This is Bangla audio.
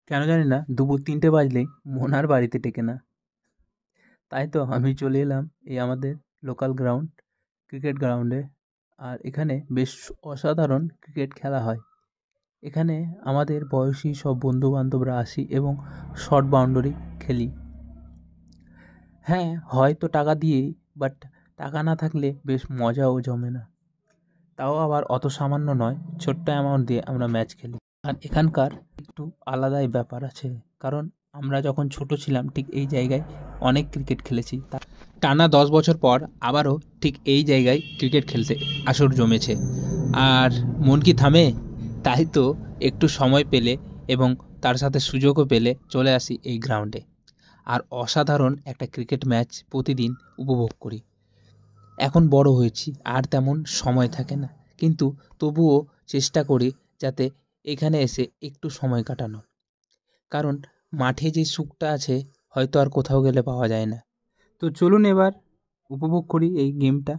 কেন জানি না দুপুর ৩টে বাজলেই মন আর বাড়িতে টেকে না। তাই তো আমি চলে এলাম এই আমাদের লোকাল গ্রাউন্ড, ক্রিকেট গ্রাউন্ডে। আর এখানে বেশ অসাধারণ ক্রিকেট খেলা হয়। এখানে আমাদের বয়সী সব বন্ধু-বান্ধবরা আসি এবং শর্ট বাউন্ডারি খেলি। হ্যাঁ, হয়তো টাকা দিয়েই, বাট টাকা না থাকলে বেশ মজাও জমে না। তাও আবার অত সামান্য নয়, ছোট্ট অ্যামাউন্ট দিয়ে আমরা ম্যাচ খেলি। আর এখানকার একটু আলাদাই ব্যাপার আছে, কারণ আমরা যখন ছোট ছিলাম ঠিক এই জায়গায় অনেক ক্রিকেট খেলেছি। টানা 10 বছর পর আবারও ঠিক এই জায়গায় ক্রিকেট খেলতে আসর জমেছে। আর মন কি থামে? তাই তো একটু সময় পেলে এবং তার সাথে সুযোগও পেলে চলে আসি এই গ্রাউন্ডে। আর অসাধারণ একটা ক্রিকেট ম্যাচ প্রতিদিন উপভোগ করি। এখন বড় হয়েছি, আর তেমন সময় থাকে না, কিন্তু তবুও চেষ্টা করি যাতে এখানে এসে একটু সময় কাটানো। কারণ মাঠে যে সুখটা আছে হয়তো আর কোথাও গেলে পাওয়া যায় না। তো চলুন এবার উপভোগ করি এই গেমটা।